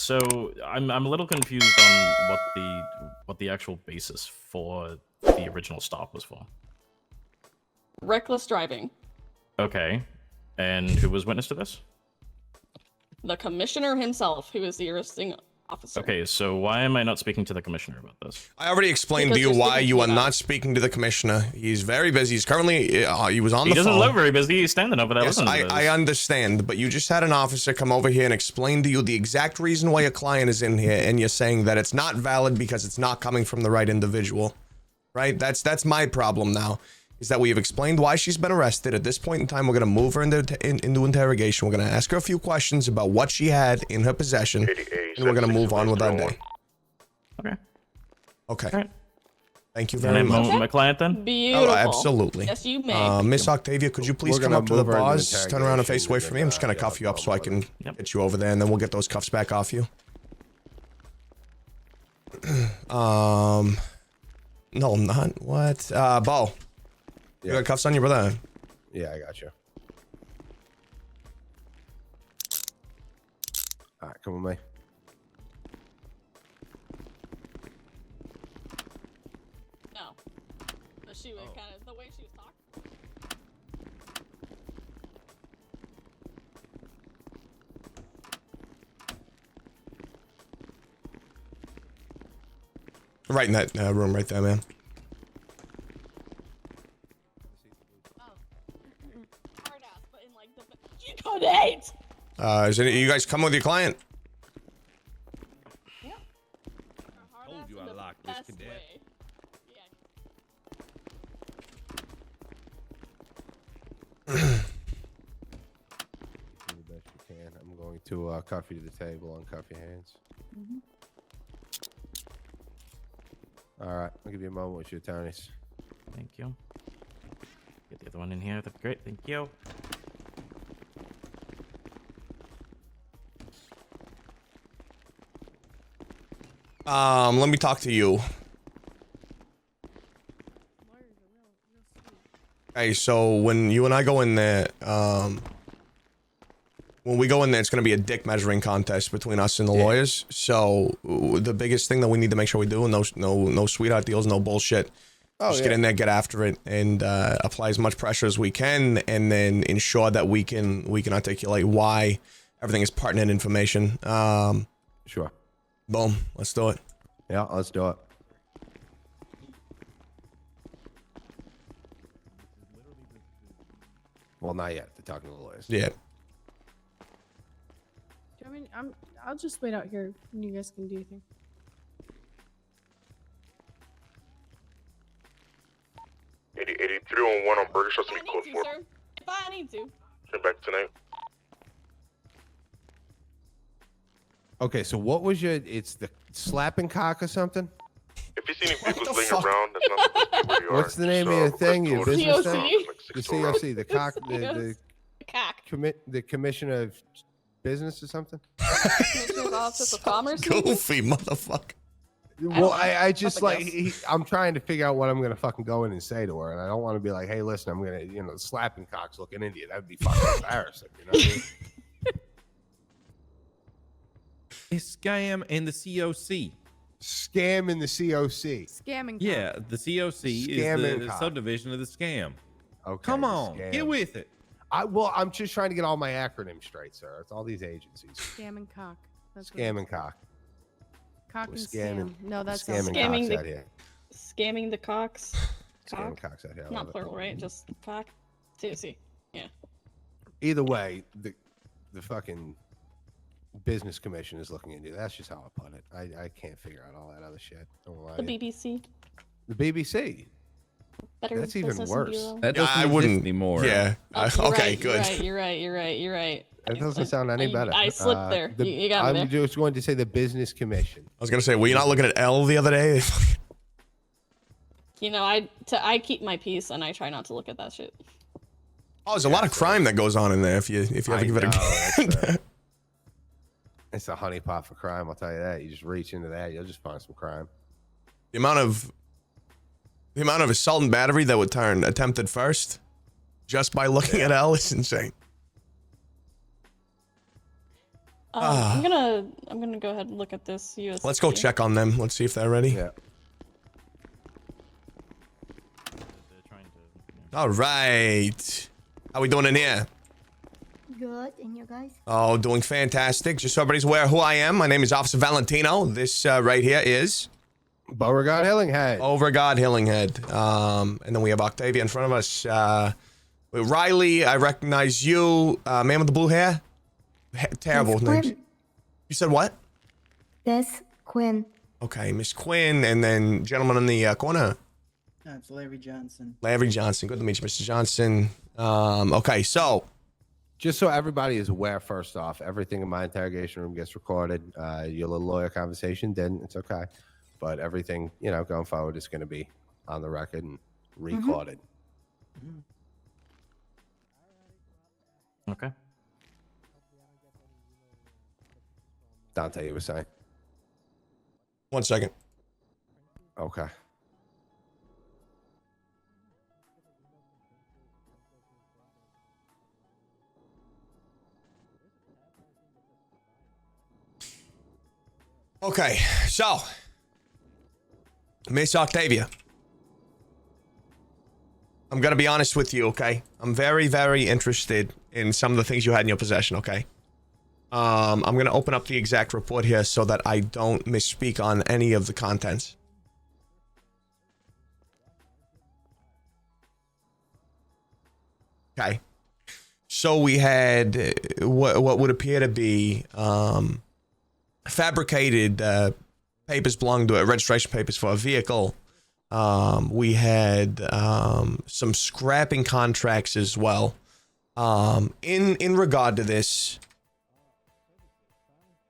So I'm a little confused on what the actual basis for the original stop was for. Reckless driving. Okay. And who was witness to this? The commissioner himself, who is the arresting officer. Okay, so why am I not speaking to the commissioner about this? I already explained to you why you are not speaking to the commissioner. He's very busy. He's currently, he was on the phone. He doesn't look very busy. He's standing over there listening to this. I understand, but you just had an officer come over here and explain to you the exact reason why your client is in here, and you're saying that it's not valid because it's not coming from the right individual, right? That's my problem now, is that we have explained why she's been arrested. At this point in time, we're going to move her into interrogation. We're going to ask her a few questions about what she had in her possession, and we're going to move on with our day. Okay. Okay. All right. Thank you very much. My client then? Beautiful. Oh, absolutely. Yes, you may. Miss Octavia, could you please come up to the bars, turn around and face away from me? I'm just going to cuff you up so I can get you over there, and then we'll get those cuffs back off you. No, I'm not. What? Bo. You got cuffs on you, brother? Yeah, I got you. All right, come with me. No. But she was kind of, the way she was talking. Right in that room right there, man. Is any you guys come with your client? Yeah. Told you I locked this cadet. Do the best you can. I'm going to cuff you to the table, uncuff your hands. All right, I'll give you a moment with your attorneys. Thank you. Get the other one in here. That's great. Thank you. Let me talk to you. Hey, so when you and I go in there, when we go in there, it's going to be a dick measuring contest between us and the lawyers. So the biggest thing that we need to make sure we do, no sweetheart deals, no bullshit. Just get in there, get after it, and apply as much pressure as we can, and then ensure that we can articulate why everything is pertinent information. Sure. Boom. Let's do it. Yeah, let's do it. Well, not yet. They're talking to the lawyers. Yeah. I mean, I'll just wait out here and you guys can do your thing. on Burger Shot to be close for. If I need to. Come back tonight. Okay, so what was your? It's the slapping cock or something? If you see any vehicles laying around, that's not supposed to be where you are. What's the name of your thing? Your business thing? The COC. COC, the cock, the CAC. the commissioner of business or something? Commissioner's Office of Commerce. Goofy motherfucker. Well, I just like I'm trying to figure out what I'm gonna fucking go in and say to her, and I don't want to be like, hey, listen, I'm gonna slapping cocks looking into you. That'd be fucking embarrassing. You know what I mean? It's scam and the COC. Scam in the COC. Scamming. Yeah, the COC is the subdivision of the scam. Okay. Come on, get with it. I'm just trying to get all my acronyms straight, sir. It's all these agencies. Scam and cock. That's Scam and cock. Cock and scamming. scam. No, that's scamming cocks out here. Scamming the cocks. Scamming cocks out here. Not plural, right? Just cock. COC. Yeah. Either way, the fucking business commission is looking into. That's just how I put it. I can't figure out all that other shit. Don't lie. The BBC. The BBC. Better That's even worse. That doesn't exist anymore. Yeah. Okay, good. You're right. That doesn't sound any better. I slipped there. You got me there. I'm just going to say the business commission. I was gonna say, were you not looking at L the other day? You know, I keep my peace and I try not to look at that shit. Oh, there's a lot of crime that goes on in there if you ever give it a It's a honeypot for crime, I'll tell you that. You just reach into that, you'll just find some crime. The amount of assault and battery that would turn attempted first just by looking at L is insane. I'm gonna go ahead and look at this USB. Let's go check on them. Let's see if they're ready. Yeah. All right. How we doing in here? Good, and you guys? Oh, doing fantastic. Just so everybody's aware who I am. My name is Officer Valentino. This right here is Beauregard Hillinghead. Beauregard Hillinghead. And then we have Octavia in front of us. Riley, I recognize you. Man with the blue hair. Terrible Miss names. Quinn. You said what? That's Quinn. Okay, Miss Quinn, and then gentleman in the corner. It's Larry Johnson. Larry Johnson. Good to meet you, Mr. Johnson. Okay, so Just so everybody is aware, first off, everything in my interrogation room gets recorded. Your little lawyer conversation didn't. It's okay. But everything, going forward is going to be on the record and recorded. Okay. Dante, you were saying? 1 second. Okay. Okay, so Miss Octavia, I'm gonna be honest with you, okay? I'm very, very interested in some of the things you had in your possession, okay? I'm gonna open up the exact report here so that I don't misspeak on any of the contents. Okay. So we had what would appear to be fabricated papers belonging to registration papers for a vehicle. We had some scrapping contracts as well. In regard to this,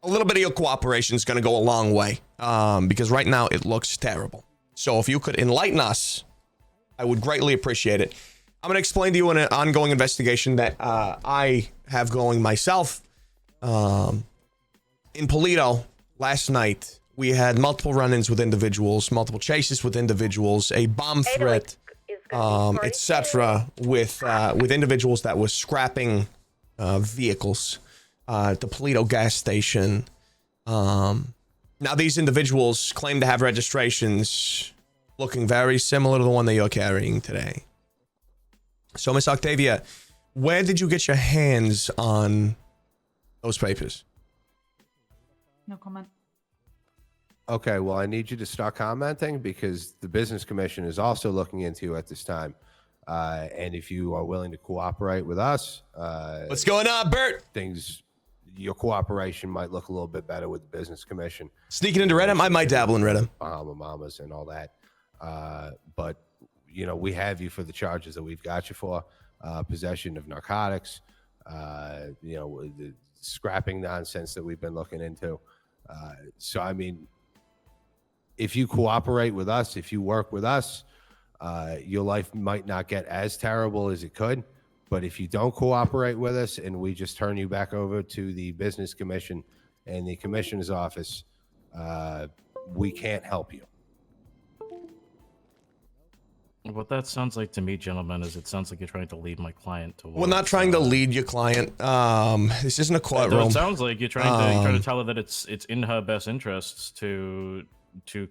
a little bit of your cooperation is going to go a long way, because right now it looks terrible. So if you could enlighten us, I would greatly appreciate it. I'm going to explain to you in an ongoing investigation that I have going myself. In Polito, last night, we had multiple run-ins with individuals, multiple chases with individuals, a bomb threat, etc., with individuals that were scrapping vehicles at the Polito gas station. Now, these individuals claim to have registrations looking very similar to the one that you're carrying today. So, Miss Octavia, where did you get your hands on those papers? No comment. Okay, well, I need you to start commenting because the Business Commission is also looking into you at this time. And if you are willing to cooperate with us, What's going on, Bert? Your cooperation might look a little bit better with the Business Commission. Sneaking into Reddit? I might dabble in Reddit. Bahama Mamas and all that. But, we have you for the charges that we've got you for. Possession of narcotics, the scrapping nonsense that we've been looking into. So, I mean, if you cooperate with us, if you work with us, your life might not get as terrible as it could. But if you don't cooperate with us and we just turn you back over to the Business Commission and the Commissioner's office, we can't help you. What that sounds like to me, gentlemen, is it sounds like you're trying to lead my client towards... We're not trying to lead your client. This isn't a courtroom. It sounds like you're trying to tell her that it's in her best interests to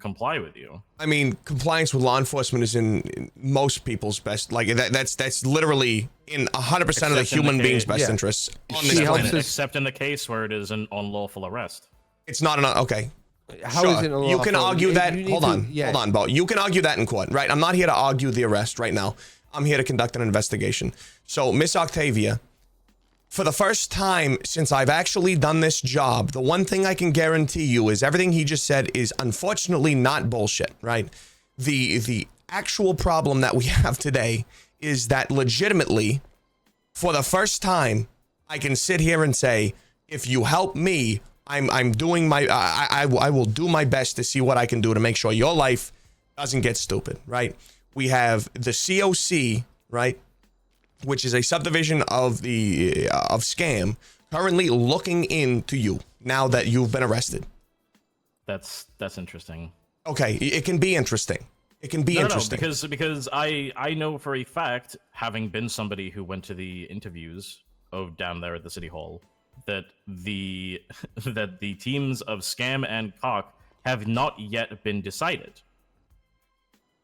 comply with you. I mean, compliance with law enforcement is in most people's best. Like that's literally in 100% of the human being's best interests on this planet. Except in the case where it is an unlawful arrest. It's not an okay. How sure. is it unlawful? You can argue that. Hold yeah. on, Bo. You can argue that in court, right? I'm not here to argue the arrest right now. I'm here to conduct an investigation. So, Miss Octavia, for the first time since I've actually done this job, the one thing I can guarantee you is everything he just said is unfortunately not bullshit, right? The actual problem that we have today is that legitimately, for the first time, I can sit here and say, if you help me, I'm doing my I will do my best to see what I can do to make sure your life doesn't get stupid, right? We have the COC, right, which is a subdivision of the Scam, currently looking into you now that you've been arrested. That's interesting. Okay, it can be interesting. It can be interesting. No, because I know for a fact, having been somebody who went to the interviews down there at the city hall, that the that the teams of Scam and Cock have not yet been decided.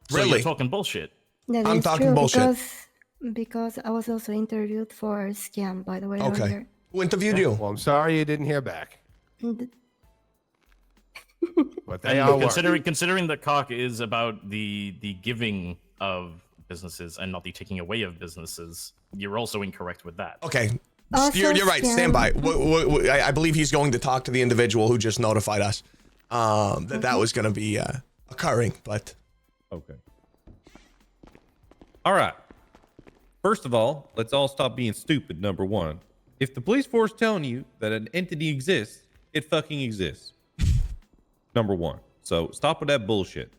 So Really? you're talking bullshit. That I'm is talking true bullshit. because I was also interviewed for a scam, by the way, Okay. earlier. Who interviewed you? Well, I'm sorry you didn't hear back, And but they And all work. considering that Cock is about the giving of businesses and not the taking away of businesses, you're also incorrect with that. Okay. Also You're right. Stand by. scam. I believe he's going to talk to the individual who just notified us that was going to be occurring. But Okay. All right. First of all, let's all stop being stupid. Number one, if the police force telling you that an entity exists, it fucking exists. Number one. So stop with that bullshit.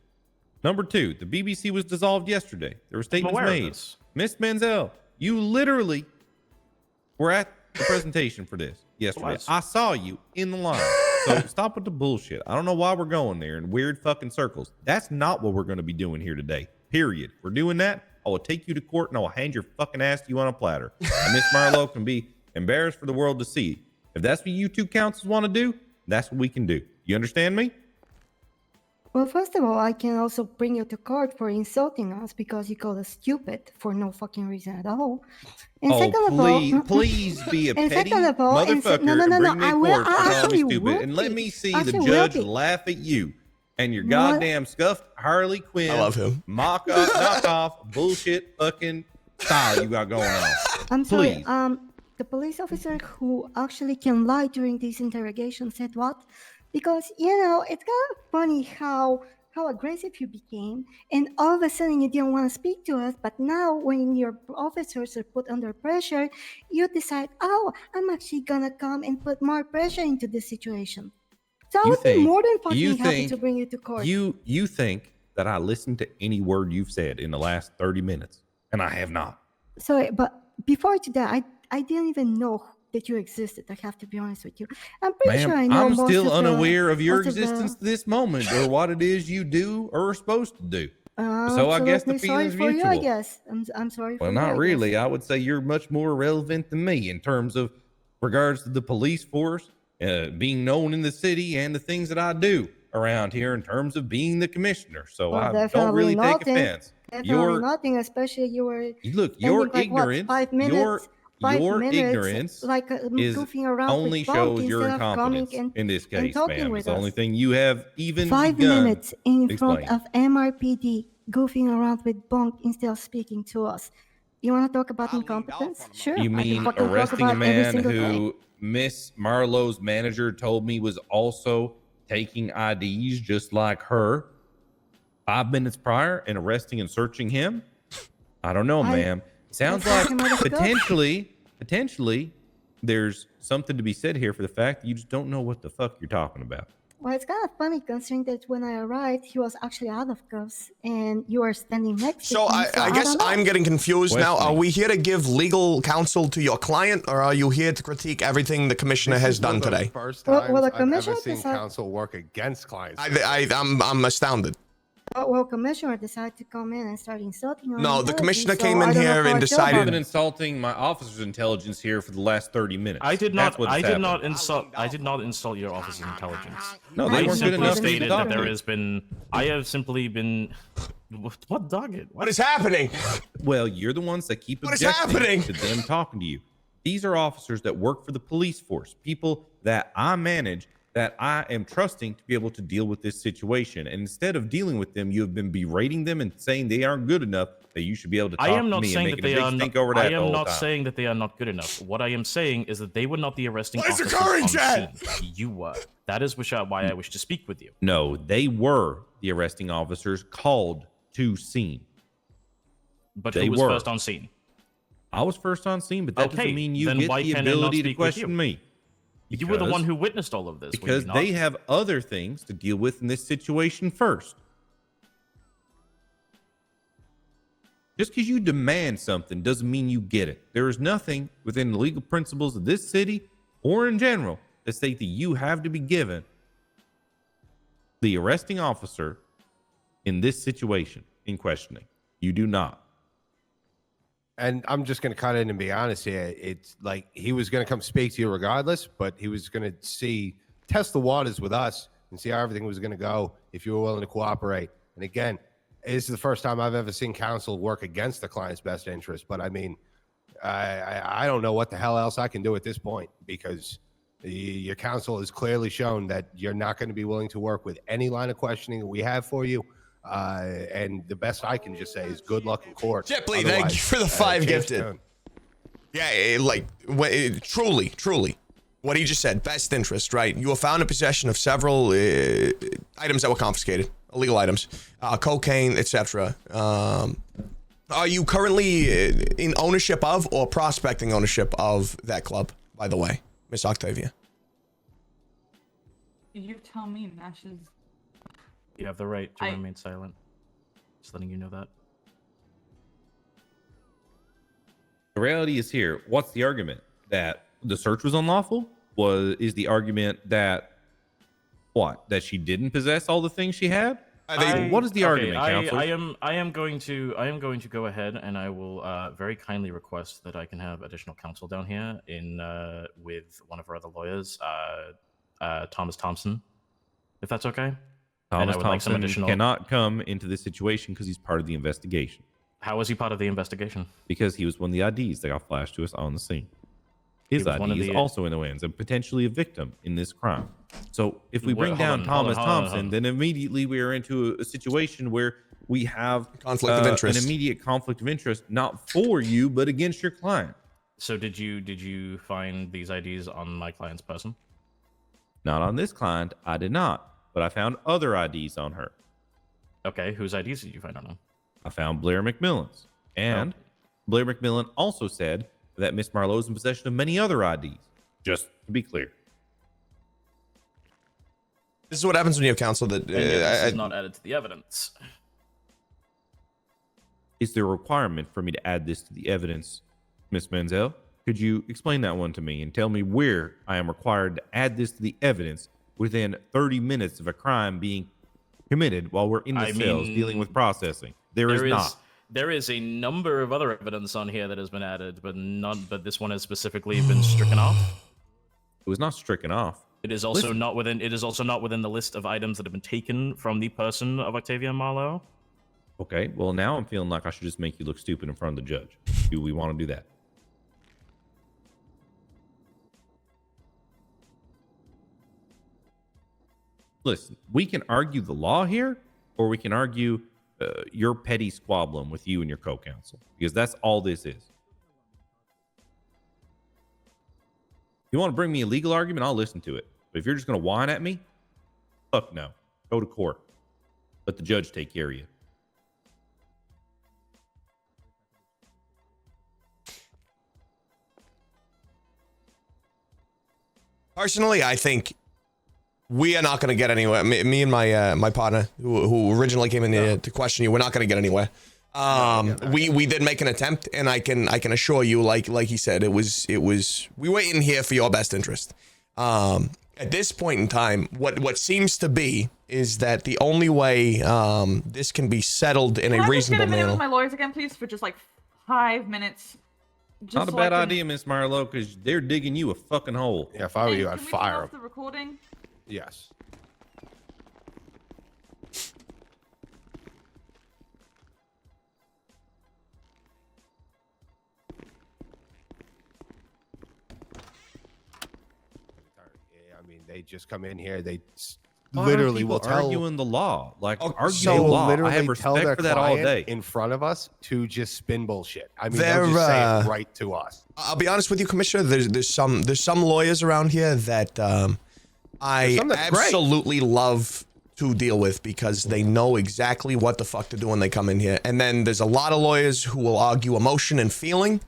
Number two, the BBC was dissolved yesterday. There were statements aware of made. this. Miss Menzel, you literally were at the presentation for this yesterday. Was. I saw you in the line. So stop with the bullshit. I don't know why we're going there in weird fucking circles. That's not what we're going to be doing here today. Period. If we're doing that, I will take you to court and I will hand your fucking ass to you on a platter. And Miss Marlowe can be embarrassed for the world to see. If that's what you two councils want to do, that's what we can do. You understand me? Well, first of all, I can also bring you to court for insulting us because you called us stupid for no fucking reason at all. And second of all, please be a and petty second of all, and motherfucker no, no, no, and no, bring me I to will- court I for calling actually me stupid. will And let be. me see Actually the will judge be. laugh at you and your What? goddamn scuffed Harley Quinn. I love him. Mock up, knock off, bullshit fucking style you got going on. I'm sorry. Please. The police officer who actually can lie during this interrogation said what? Because it's kind of funny how aggressive you became, and all of a sudden you didn't want to speak to us. But now, when your officers are put under pressure, you decide, oh, I'm actually gonna come and put more pressure into this situation. So I You would be think- more than you fucking happy think to bring you to court. You think that I listened to any word you've said in the last 30 minutes, and I have not. Sorry, but before that, I didn't even know that you existed. I have to be honest with you. I'm pretty Ma'am, sure I know I'm most still of the- unaware of your most of the- existence to this moment or what it is you do or are supposed to do. I'm So I guess the absolutely sorry feeling's for you, I mutual. guess. I'm sorry for Well, you, I not guess. really. I would say you're much more relevant than me in terms of regards to the police force, being known in the city and the things that I do around here in terms of being the commissioner. So Well, I don't definitely really take nothing. offense. Definitely nothing, especially you were Look, spending, your like, what, ignorance, 5 minutes, your 5 minutes, ignorance like is goofing around only with Bonk shows your instead of coming incompetence in this and case, talking ma'am. with It's the only us. thing you have even 5 begun. minutes in front Explain. of MRPD goofing around with Bonk instead of speaking to us. You want to talk about incompetence? Sure. You I can mean fucking talk arresting a about every man single day. who Miss Marlowe's manager told me was also taking IDs just like her 5 minutes prior and arresting and searching him? I don't know, ma'am. Sounds I like thought you might have potentially there's something to be said here for the fact that you just don't know what the fuck you're talking about. Well, it's kind of funny considering that when I arrived, he was actually out of cuffs and you are standing next to so him. I guess don't know. I'm getting confused now. Are Questioning. we here to give legal counsel to your client, or are you here to critique everything the commissioner This has is one done of the today? First Well, times the I've ever commissioner seen decided- counsel work against clients. I'm astounded. Well, commissioner decided to come in and start insulting our No, the intelligence, commissioner so came in I don't know here how and I feel decided- about I've been it. insulting my officer's intelligence here for the last 30 minutes. I did That's not. what's I did happened. not insult. I did not insult your officer's intelligence. No, I they I weren't good simply enough for you to stated talk that there to. has been. I have simply been. What dog it? What is happening? Well, you're the ones that keep What is objecting happening? to them talking to you. These are officers that work for the police force, people that I manage, that I am trusting to be able to deal with this situation. And instead of dealing with them, you have been berating them and saying they aren't good enough, that you should be able to talk I am to not me and saying making that a they big are. stink Not, over that I the am whole not time. saying that they are not good enough. What I am saying is that they were not the arresting What is officers occurring, on Chad? scene. You were. That is why I wish to speak with you. No, they were the arresting officers called to scene. But They who was were. first on scene? I was first on scene, but that Okay, doesn't mean you then get why the can I not ability to speak with question you? me. You were the Because- one who witnessed all of this. were you Because not? they have other things to deal with in this situation first. Just because you demand something doesn't mean you get it. There is nothing within the legal principles of this city or in general that state that you have to be given the arresting officer in this situation in questioning. You do not. And I'm just going to cut in and be honest here. It's like he was going to come speak to you regardless, but he was going to test the waters with us and see how everything was going to go if you were willing to cooperate. And again, this is the first time I've ever seen counsel work against the client's best interest. But I mean, I don't know what the hell else I can do at this point, because your counsel has clearly shown that you're not going to be willing to work with any line of questioning that we have for you. And the best I can just say is good luck in court. Jepley, thank you for the 5 gifted. Yeah, truly, what he just said, best interest, right? You were found in possession of several items that were confiscated, illegal items, cocaine, etc. Are you currently in ownership of or prospecting ownership of that club, by the way, Miss Octavia? You tell me, Nash's. You have the right to remain silent. Just letting you know that. The reality is here. What's the argument? That the search was unlawful? Is the argument that that she didn't possess all the things she had? What is the argument, counselor? I am going to go ahead and I will very kindly request that I can have additional counsel down here with one of our other lawyers, Thomas Thompson, if that's okay. Thomas Thompson cannot come into this situation because he's part of the investigation. How was he part of the investigation? Because he was one of the IDs that got flashed to us on the scene. His ID is also in the wins and potentially a victim in this crime. So if we bring down Thomas Thompson, then immediately we are into a situation where we have conflict of interest, an immediate conflict of interest, not for you, but against your client. So did you find these IDs on my client's person? Not on this client. I did not. But I found other IDs on her. Okay, whose IDs did you find on them? I found Blair McMillan's. And Blair McMillan also said that Miss Marlowe is in possession of many other IDs. Just to be clear. This is what happens when you have counsel that this is not added to the evidence. Is there a requirement for me to add this to the evidence, Miss Menzel? Could you explain that one to me and tell me where I am required to add this to the evidence within 30 minutes of a crime being committed while we're in the cells dealing with processing? There is not. There is a number of other evidence on here that has been added, but this one has specifically been stricken off. It was not stricken off. It is also not within. It is also not within the list of items that have been taken from the person of Octavia Marlowe. Okay, well now I'm feeling like I should just make you look stupid in front of the judge. Do we want to do that? Listen, we can argue the law here, or we can argue your petty squabbling with you and your co-counsel, because that's all this is. You want to bring me a legal argument, I'll listen to it. But if you're just going to whine at me, fuck no. Go to court. Let the judge take care of you. Personally, I think we are not going to get anywhere. Me and my partner, who originally came in here to question you, we're not going to get anywhere. We did make an attempt, and I can assure you, like he said, it was we were in here for your best interest. At this point in time, what seems to be is that the only way this can be settled in a reasonable manner. Can I just get a minute with my lawyers again, please, for just like 5 minutes? Just not a bad idea, Miss Marlowe, because they're digging you a fucking hole. Yeah, if I were you, I'd Can we fire turn off them. the recording? Yes. Yeah, I mean, they just come in here. They literally will tell arguing the law, like arguing so the law. literally I have tell their respect for that all client day. in front of us to just spin bullshit. I mean, they'll just say it right to us. I'll be honest with you, Commissioner. There's some lawyers around here that I absolutely love to deal with because they know exactly what the fuck to do when they come in here. And then there's a lot of lawyers who will argue emotion and feeling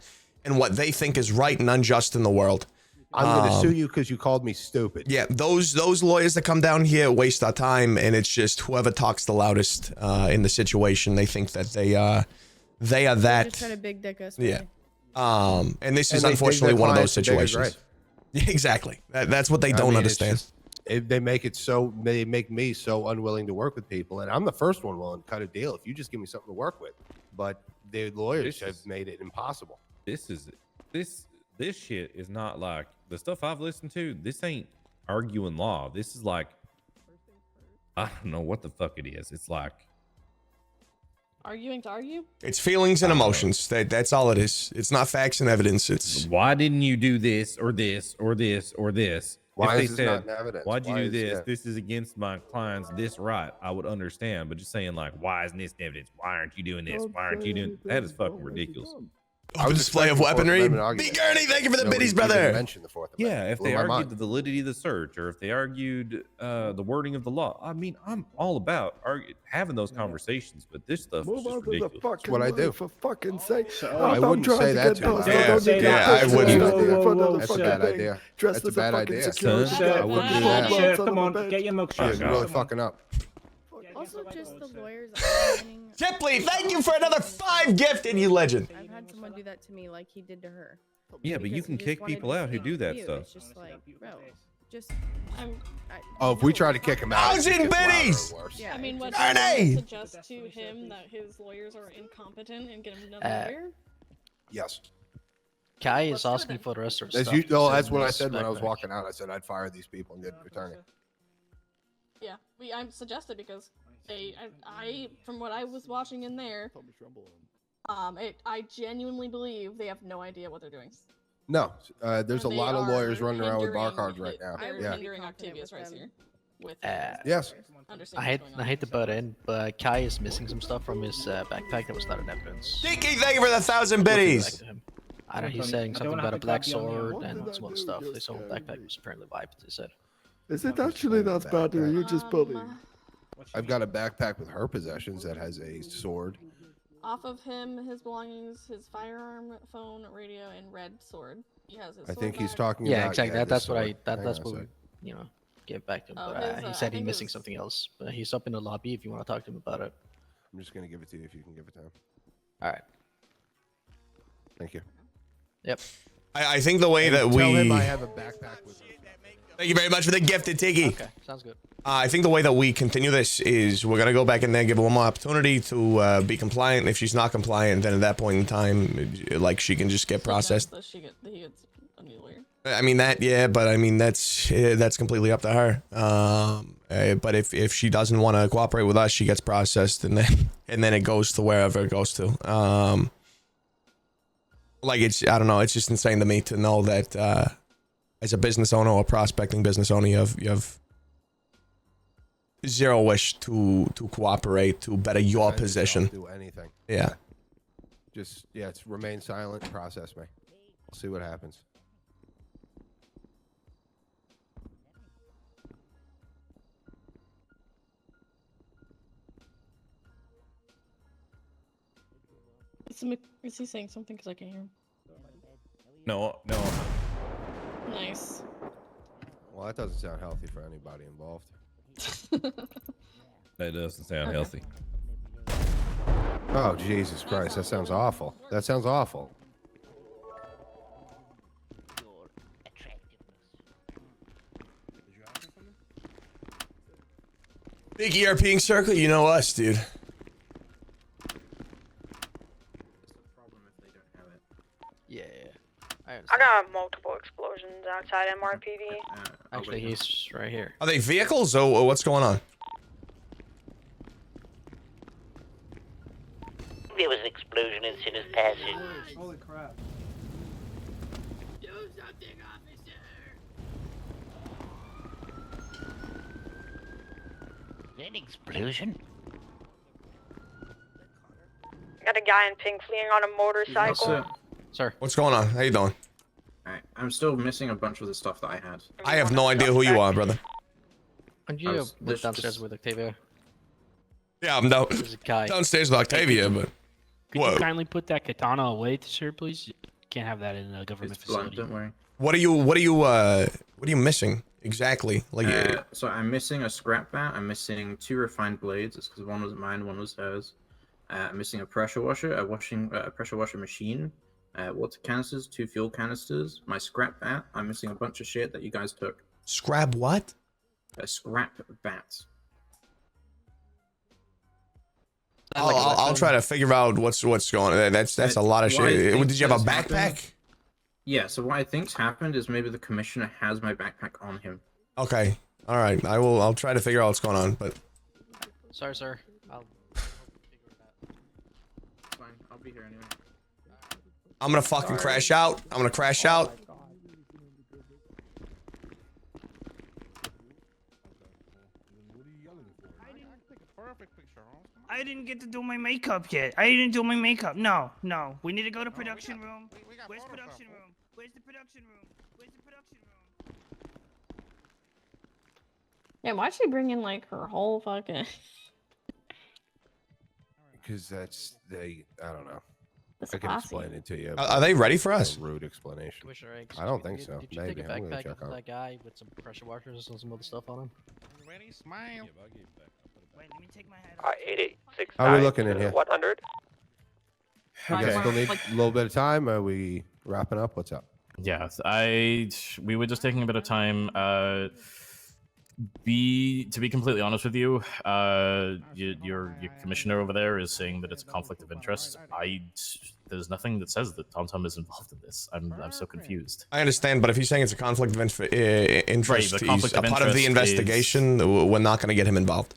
and what they think is right and unjust in the world. I'm going to sue you because you called me stupid. Yeah, those lawyers that come down here waste our time, and it's just whoever talks the loudest in the situation. They think that they are that. Just trying to big dick us. Yeah. And this is unfortunately one of those situations. Yeah, exactly. That's what they don't understand. They make me so unwilling to work with people, and I'm the first one willing to cut a deal if you just give me something to work with. But their lawyers This have is- made it impossible. This shit is not like the stuff I've listened to. This ain't arguing law. This is like, I don't know what the fuck it is. It's like Arguing to argue? It's feelings and emotions. That's all it is. It's not facts and evidence. It's why didn't you do this or this or this or this? Why If is they this said, not in evidence? why'd you Why do is- this? yeah. This is against my client's this right. I would understand, but just saying like, why isn't this in evidence? Why aren't you doing this? Why aren't you doing that? Is fucking ridiculous. open display of expecting Fourth weaponry. Amendment B. argument. Gurney, thank you for the Nobody biddies, even brother. mentioned the Fourth Yeah, Amendment. if Blew they my argued mind. the validity of the search, or if they argued the wording of the law, I mean, I'm all about having those conversations, but this stuff is just ridiculous. That's what I do. For fucking sake. I wouldn't say that to him. I wouldn't. That's a bad idea. That's a bad idea. I wouldn't do that. Come on, get your milkshake. You're really fucking up. Also, just the lawyers. Shipley, thank you for another 5 gifted, you legend. I've had someone do that to me like he did to her. Yeah, but you Because can he just kick wanted people to out who speak do to that you. stuff. It's just like, bro, just. Oh, if we try to kick him out, it just Thousand gets louder and biddies! worse. Yeah, I mean, what Darn do it! you suggest to him that his lawyers are incompetent and get him another lawyer? Yes. Kai is asking for the rest of the As stuff. you, no, so that's what I this said when I was backpack. walking out. I said I'd fire these people and get an attorney. Yeah, I suggested because I from what I was watching in there, I genuinely believe they have no idea what they're doing. No, there's a And they lot of are lawyers running around with bar hindering cards right now. They're Yeah. hindering Octavius right here. With Yes. understanding what's going I on. hate to butt in, but Kai is missing some stuff from his backpack that was not in evidence. Tiki, thank you for the 1,000 We'll give it biddies. back to him. I know he's saying something about a black sword and some other stuff. This whole backpack was apparently wiped, they said. Is it actually that bad or you just bullying? I've got a backpack with her possessions that has a sword. Off of him, his belongings, his firearm, phone, radio, and red sword. He has his I sword think he's back. talking Yeah, about exactly. this That's what sword. that's Hang what on a we, sec. you know, gave back to him. Oh, But his, he I said he's think missing his- something else. But he's up in the lobby if you want to talk to him about it. I'm just gonna give it to you if you can give it to him. All right. Thank you. Yep. I think the way that Tell we. him I have a backpack with. Thank you very much for the gifted, Tiki. Okay, sounds good. I think the way that we continue this is we're gonna go back in there, give her one more opportunity to be compliant. If she's not compliant, then at that point in time, like she can just get processed. So he gets a new lawyer. I mean that, yeah, but I mean that's completely up to her. But if she doesn't want to cooperate with us, she gets processed, and then it goes to wherever it goes to. Like I don't know, it's just insane to me to know that as a business owner or prospecting business owner, you have zero wish to cooperate to better your I just don't position. Do anything. Yeah. Just it's remain silent. Process me. We'll see what happens. Is he saying something? Because I can't hear him. No. Nice. Well, that doesn't sound healthy for anybody involved. That doesn't sound healthy. Oh, Jesus Christ. That sounds awful. That sounds awful. Big European circle, you know us, dude. Yeah. I got multiple explosions outside MRPD. Actually, he's right here. Are they vehicles or what's going on? There was an explosion in Sinner's Passage. Holy crap. Do something, officer! An explosion? Got a guy in pink fleeing on a motorcycle. Sir. What's going on? How you doing? Alright, I'm still missing a bunch of the stuff that I had. I have no idea who you are, brother. Aren't you downstairs with Octavia? Yeah, I'm down, There's a guy. downstairs with Octavia, but Could whoa. you kindly put that katana away, sir, please? You can't have that in a government It's blunt, facility. don't worry. What are you missing exactly? Like So I'm missing a scrap bat. I'm missing 2 refined blades. It's because one was mine, one was hers. I'm missing a pressure washer, a pressure washer machine, water canisters, 2 fuel canisters, my scrap bat. I'm missing a bunch of shit that you guys took. Scrap what? A scrap bat. I'll try to figure out what's going on. That's a lot of shit. Did you have a backpack? Yeah. So what I think's happened is maybe the commissioner has my backpack on him. Okay. All right. I'll try to figure out what's going on. But Sorry, sir. I'll Fine. I'll be here anyway. I'm gonna fucking crash out. I'm gonna crash out. I didn't get to do my makeup yet. I didn't do my makeup. No. We need to go to production room. Where's production room? Where's the production room? Where's the production room? Yeah, why'd she bring in like her whole fucking? Because that's I don't know. That's I can classy. explain it to you. Are they ready for us? A rude explanation. Commissioner Eggs, I don't think so. Did you Maybe. take a I'm gonna backpack check of out. that guy with some pressure washers and some other stuff on him? Ready? Smile. Wait, let me take my hat off. 8869. How are we looking in here? 100. You guys still need a little bit of time? Are we wrapping up? What's up? Yeah, we were just taking a bit of time. To be completely honest with you, your commissioner over there is saying that it's a conflict of interest. There's nothing that says that TomTom is involved in this. I'm so confused. I understand, but if he's saying it's a conflict of interest, Right, the conflict he's a of part of the interest investigation. We're not going to get him involved.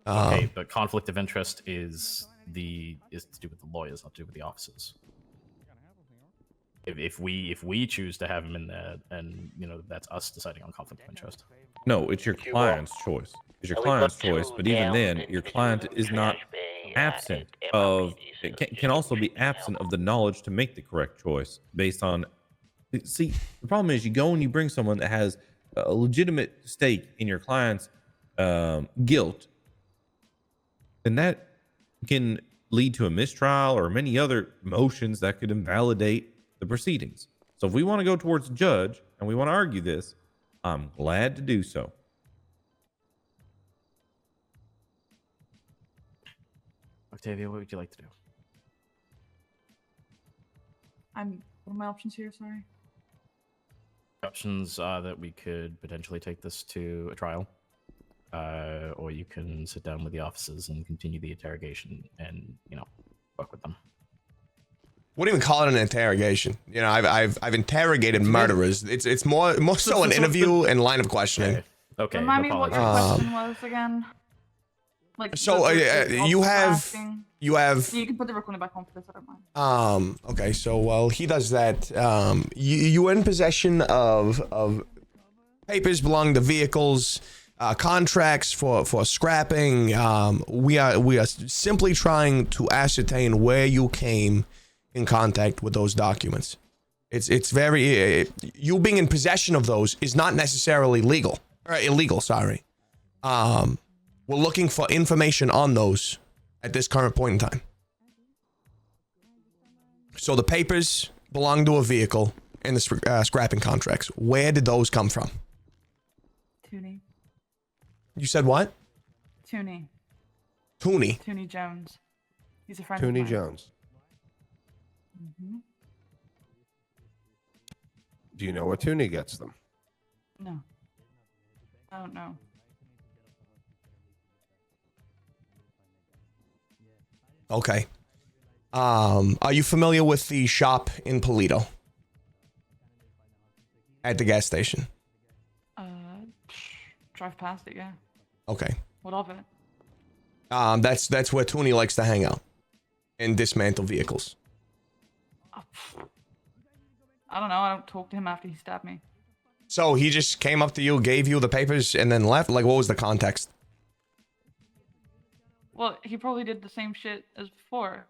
Okay, but conflict of interest is to do with the lawyers, not to do with the officers. If we choose to have him in there, and that's us deciding on conflict of interest. No, it's your client's choice. It's your client's choice, but even then, your client is not absent of. It can also be absent of the knowledge to make the correct choice based on. See, the problem is you go and you bring someone that has a legitimate stake in your client's guilt, then that can lead to a mistrial or many other motions that could invalidate the proceedings. So if we want to go towards the judge and we want to argue this, I'm glad to do so. Octavia, what would you like to do? What are my options here? Sorry. Options are that we could potentially take this to a trial, or you can sit down with the officers and continue the interrogation and work with them. Wouldn't even call it an interrogation. I've interrogated murderers. It's more so an interview and line of questioning. Okay. Remind me what your question was again. Like, So you have. You can put the recording back on for this. I don't mind. Okay. So while he does that, you were in possession of papers belonging to vehicles, contracts for scrapping. We are simply trying to ascertain where you came in contact with those documents. It's very you being in possession of those is not necessarily legal or illegal. Sorry. We're looking for information on those at this current point in time. So the papers belong to a vehicle and the scrapping contracts. Where did those come from? Tooney. You said what? Tooney. Tooney. Tooney Jones. He's a friend Tooney of mine. Jones. Mm-hmm. Do you know where Tooney gets them? No. I don't know. Okay. Are you familiar with the shop in Polito? At the gas station? Drive past it, yeah. Okay. What of it? That's where Tooney likes to hang out and dismantle vehicles. I don't know. I don't talk to him after he stabbed me. So he just came up to you, gave you the papers, and then left? Like, what was the context? Well, he probably did the same shit as before.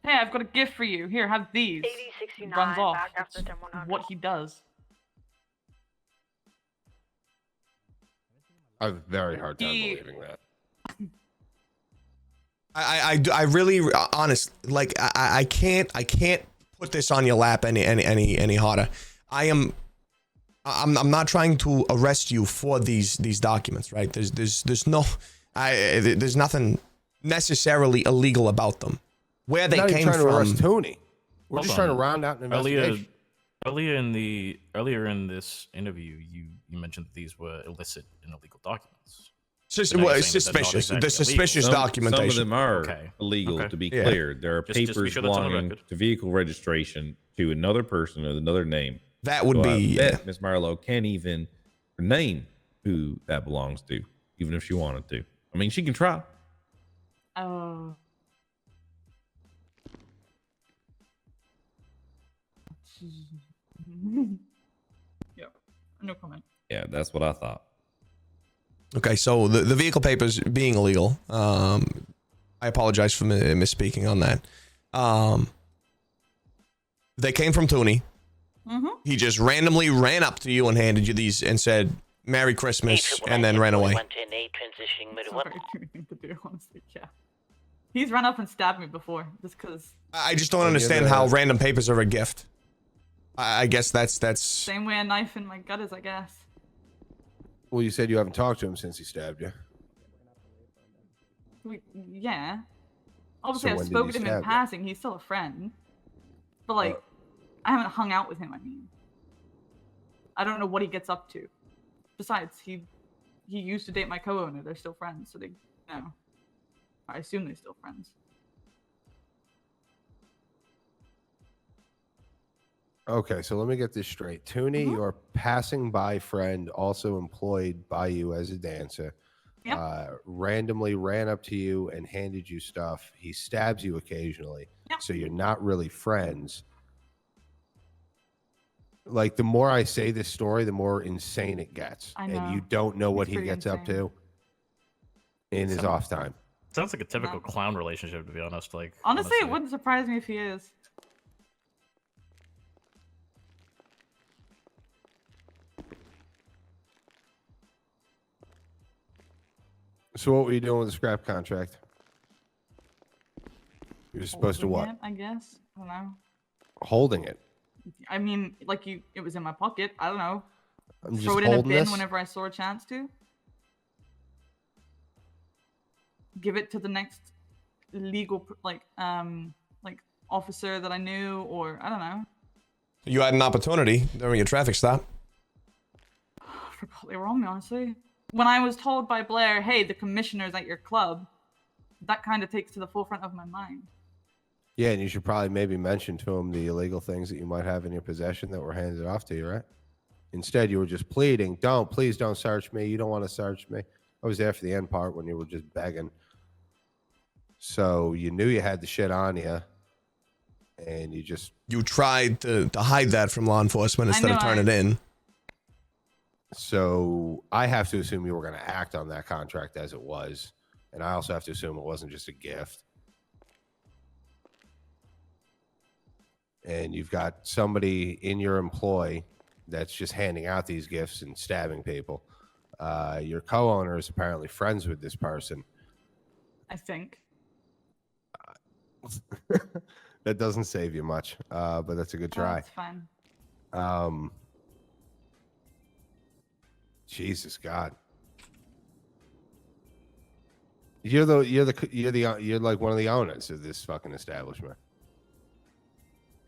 Hey, I've got a gift for you. Here, have these. 8069, Runs off. back after That's 100. what he does. I have a very hard time believing that. I really, honest, like, I can't put this on your lap any harder. I'm not trying to arrest you for these documents, right? There's nothing necessarily illegal about them. Where they came trying from. to arrest Tooney. We're Hold just on. trying to round out an investigation. Earlier in this interview, you mentioned that these were illicit and illegal documents. Suspicious. The suspicious documentation. Some of them are illegal, to be Yeah. clear. There are Just be papers sure that's on the belonging record. to vehicle registration to another person with another name. That would So be. I bet Miss Marlowe can't even name who that belongs to, even if she wanted to. I mean, she can try. Oh. Yeah. No comment. Yeah, that's what I thought. Okay, so the vehicle papers being illegal. I apologize for misspeaking on that. They came from Tooney. He just randomly ran up to you and handed you these and said, "Merry Christmas," and then ran away. Sorry, thing to do, honestly. Yeah. He's run up and stabbed me before, just because. I just don't understand how random papers are a gift. I guess that's. Same way a knife in my gut is, I guess. Well, you said you haven't talked to him since he stabbed you. Yeah. Obviously, So I've when did spoken he to him stab in you? passing. He's still a friend. But, like, I haven't hung out with him, I mean. I don't know what he gets up to. Besides, he used to date my co-owner. They're still friends, so they, I assume they're still friends. Okay, so let me get this straight. Tooney, your passing by friend, also employed by you as a dancer, randomly ran up to you and handed you stuff. He stabs you occasionally, so you're not really friends. Like, the more I say this story, the more insane it gets. I know. And you don't know what It's he pretty gets up insane. to in his off time. Sounds like a typical clown relationship, to be honest. Like, Honestly, it wouldn't surprise me if he is. So what were you doing with the scrap contract? You were supposed to what? Holding it, I guess. I don't know. Holding it. I mean, like it was in my pocket. I don't know. I'm just Throw it in a holding bin this? whenever I saw a chance to. Give it to the next legal, like officer that I knew, or I don't know. You had an opportunity during your traffic stop. I forgot they were on me, honestly. When I was told by Blair, hey, the commissioner's at your club, that kind of takes to the forefront of my mind. Yeah, and you should probably maybe mention to him the illegal things that you might have in your possession that were handed off to you, right? Instead, you were just pleading, please don't search me. You don't want to search me. I was there for the end part when you were just begging. So you knew you had the shit on you, and you tried to hide that from law enforcement instead of turn it in. So I have to assume you were going to act on that contract as it was, and I also have to assume it wasn't just a gift. And you've got somebody in your employ that's just handing out these gifts and stabbing people. Your co-owner is apparently friends with this person. I think. That doesn't save you much, but that's a good try. That's fine. Jesus God. You're like one of the owners of this fucking establishment.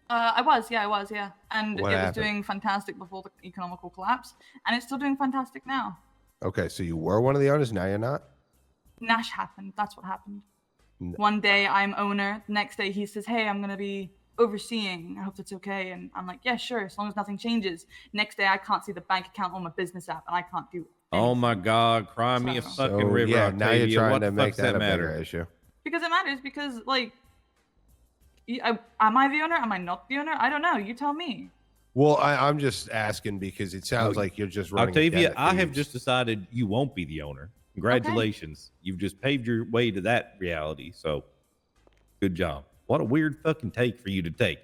I was, yeah. And What it was happened? doing fantastic before the economical collapse, and it's still doing fantastic now. Okay, so you were one of the owners, now you're not? Nash happened. That's what happened. One day I'm owner. The next day he says, hey, I'm going to be overseeing. I hope that's okay. And I'm like, yeah, sure, as long as nothing changes. Next day I can't see the bank account on my business app, and I can't do Oh my God, cry me a fucking river, yeah, now you're Octavia. trying What to the make fuck's that a matter? bigger issue. Because it matters, because, like, am I the owner? Am I not the owner? I don't know. You tell me. Well, I'm just asking because it sounds like you're just running. Octavia, I have just decided you won't be the owner. Congratulations. You've just paved your way to that reality. So good job. What a weird fucking take for you to take.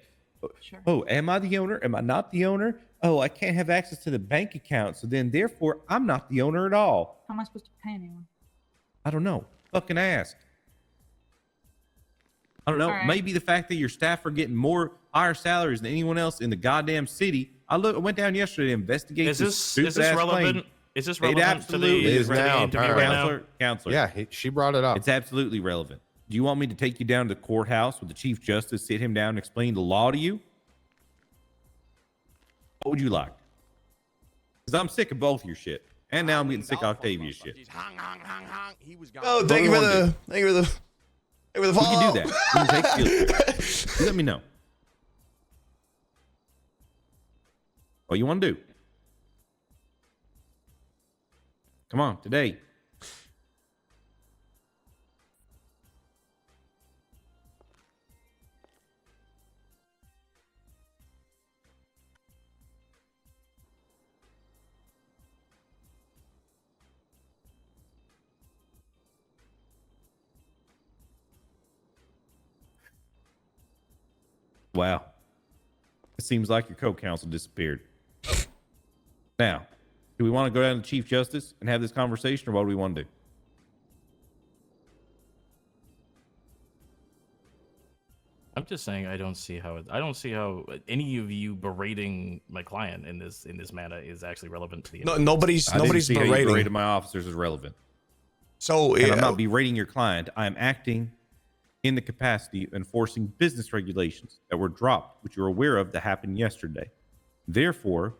Sure. Oh, am I the owner? Am I not the owner? Oh, I can't have access to the bank account. So then therefore I'm not the owner at all. How am I supposed to pay anyone? I don't know. Fucking ask. I don't know. All right. Maybe the fact that your staff are getting higher salaries than anyone else in the goddamn city. I went down yesterday to investigate. Is this relevant? Claim. Is this It relevant to absolutely the is now, interview right now? Counselor. Yeah, she brought it up. It's absolutely relevant. Do you want me to take you down to the courthouse with the Chief Justice, sit him down and explain the law to you? What would you like? Because I'm sick of both your shit. And now I'm getting sick of Octavia's shit. Oh, thank you for the We can do that. We can take field trips. You let me know. What you want to do? Come on, today. Wow. It seems like your co-counsel disappeared. Now, do we want to go down to Chief Justice and have this conversation, or what do we want to do? I'm just saying I don't see how any of you berating my client in this manner is actually relevant to the nobody's How you berating. berated my officers is relevant. So And I'm not berating your client. I am acting in the capacity of enforcing business regulations that were dropped, which you're aware of, that happened yesterday. Therefore,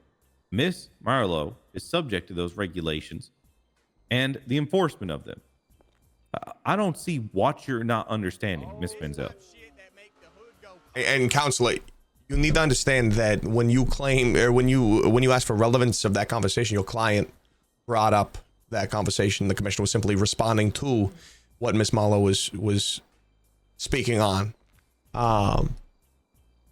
Miss Marlowe is subject to those regulations and the enforcement of them. I don't see what you're not understanding, Miss Menzel. And counselor, you need to understand that when you claim, or when you ask for relevance of that conversation, your client brought up that conversation. The commissioner was simply responding to what Miss Marlowe was speaking on.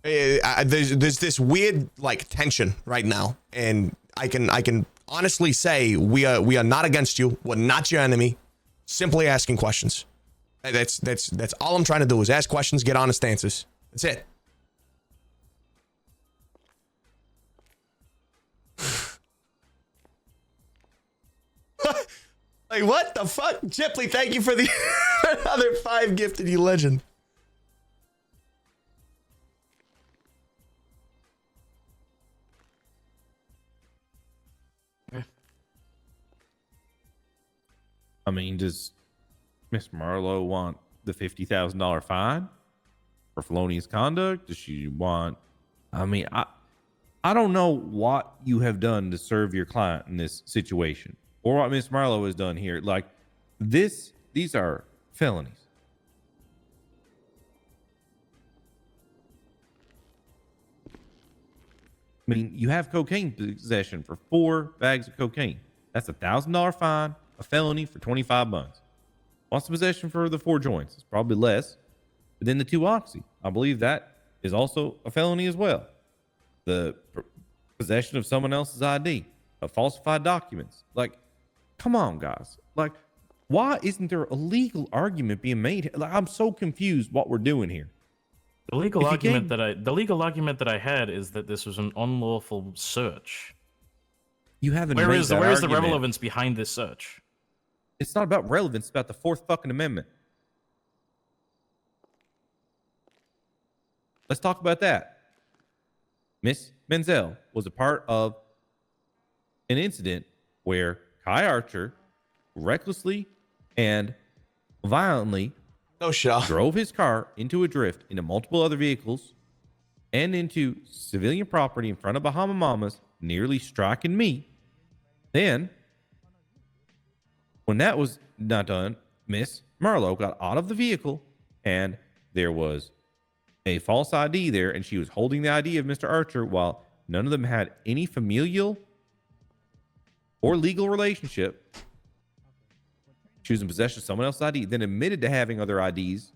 There's this weird like tension right now, and I can honestly say we are not against you. We're not your enemy. Simply asking questions. That's all I'm trying to do is ask questions, get honest answers. That's it. Like, what the fuck? Chipley, thank you for the another 5 gifted, you legend. I mean, does Miss Marlowe want the $50,000 fine for felonious conduct? Does she want? I mean, I don't know what you have done to serve your client in this situation, or what Miss Marlowe has done here. Like these are felonies. I mean, you have cocaine possession for 4 bags of cocaine. That's $1,000 fine, a felony for 25 months. What's the possession for the 4 joints? It's probably less. But then the 2 oxy, I believe that is also a felony as well. The possession of someone else's ID, of falsified documents. Like, come on, guys. Like, why isn't there a legal argument being made? Like, I'm so confused what we're doing here. The legal argument that I had is that this was an unlawful search. You haven't. Where made is that the argument. relevance behind this search? It's not about relevance. It's about the 4th fucking amendment. Let's talk about that. Miss Menzel was a part of an incident where Kai Archer recklessly and violently drove his car into a drift into multiple other vehicles and into civilian property in front of Bahama Mamas, nearly striking me. Then, when that was not done, Miss Marlowe got out of the vehicle and there was a false ID there, and she was holding the ID of Mr. Archer while none of them had any familial or legal relationship. She was in possession of someone else's ID, then admitted to having other IDs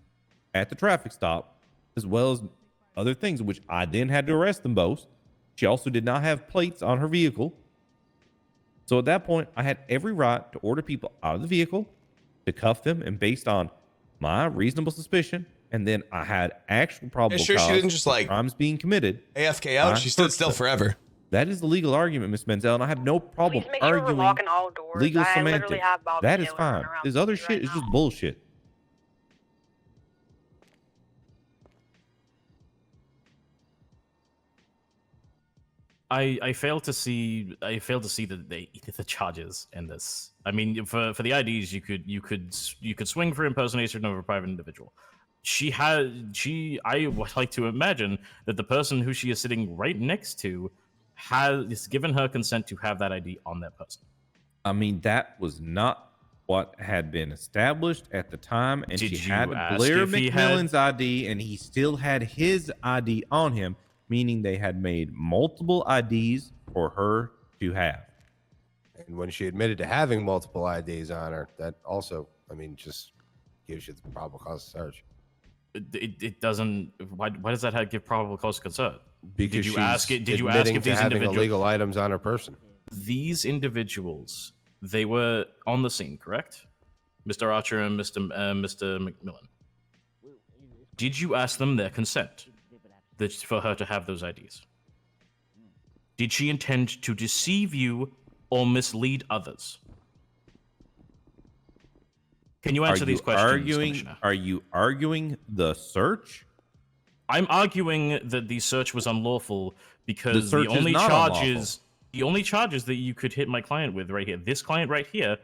at the traffic stop, as well as other things, which I then had to arrest them both. She also did not have plates on her vehicle. So at that point, I had every right to order people out of the vehicle, to cuff them, and based on my reasonable suspicion, and then I had actual probable sure cause she didn't just like crimes being committed. AFK out. She stood still forever. That is the legal argument, Miss Menzel, and I have no problem Please make sure we're arguing locking all doors. legal I literally semantics. have Bobby That is Taylor fine. running around This the other street shit right is now. just bullshit. I fail to see the charges in this. I mean, for the IDs, you could swing for impersonation of a private individual. I would like to imagine that the person who she is sitting right next to has given her consent to have that ID on that person. I mean, that was not what had been established at the time, and Did she you had ask Blair if he had- McMillan's ID, and he still had his ID on him, meaning they had made multiple IDs for her to have. And when she admitted to having multiple IDs on her, that also, I mean, just gives you the probable cause to search. It doesn't. Why does that give probable cause to concern? Because did you ask she's it? Did you ask admitting if to these having individuals, illegal items on her person? these individuals, they were on the scene, correct? Mr. Archer and Mr. McMillan. Did you ask them their consent for her to have those IDs? Did she intend to deceive you or mislead others? Can you answer these questions, Commissioner? Are you arguing the search? I'm arguing that the search was unlawful because search is not the only charges that you could hit my client with right here, this client right here,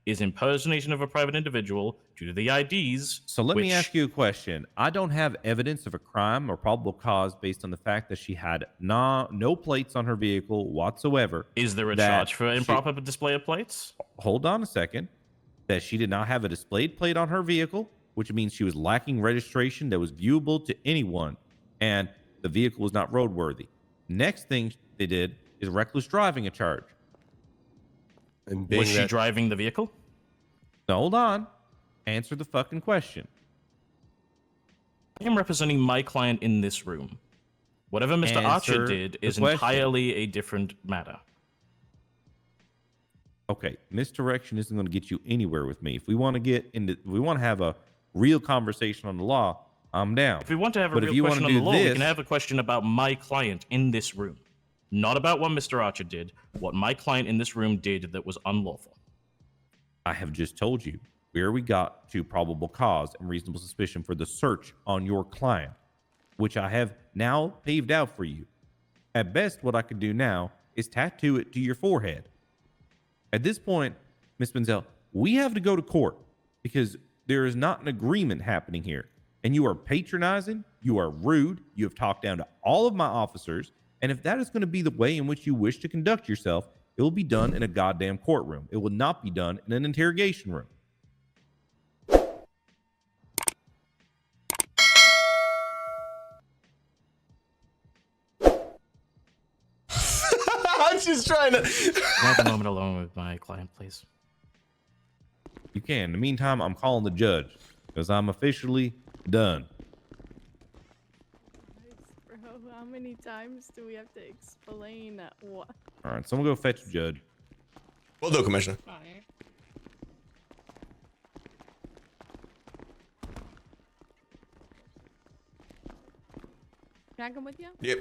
is impersonation of a private individual due to the IDs. So let me ask you a question. I don't have evidence of a crime or probable cause based on the fact that she had no plates on her vehicle whatsoever. Is there a charge for improper display of plates? Hold on a second. That she did not have a displayed plate on her vehicle, which means she was lacking registration that was viewable to anyone, and the vehicle was not roadworthy. Next thing they did is reckless driving a charge. And was she driving the vehicle? No, hold on. Answer the fucking question. I am representing my client in this room. Whatever Mr. Archer Answer did the is question. entirely a different matter. Okay, misdirection isn't going to get you anywhere with me. If we want to have a real conversation on the law, I'm down. If we want to have a But if real you question wanna on the do law, we this- can have a question about my client in this room. Not about what Mr. Archer did, what my client in this room did that was unlawful. I have just told you where we got to probable cause and reasonable suspicion for the search on your client, which I have now paved out for you. At best, what I could do now is tattoo it to your forehead. At this point, Ms. Benzel, we have to go to court because there is not an agreement happening here. And you are patronizing, you are rude, you have talked down to all of my officers, and if that is going to be the way in which you wish to conduct yourself, it will be done in a goddamn courtroom. It will not be done in an interrogation room. I'm just trying to. Can I have a moment alone with my client, please? You can. In the meantime, I'm calling the judge because I'm officially done. Bro, how many times do we have to explain what? All right, someone go fetch the judge. Will do, Commissioner. Can I come with you? Yep.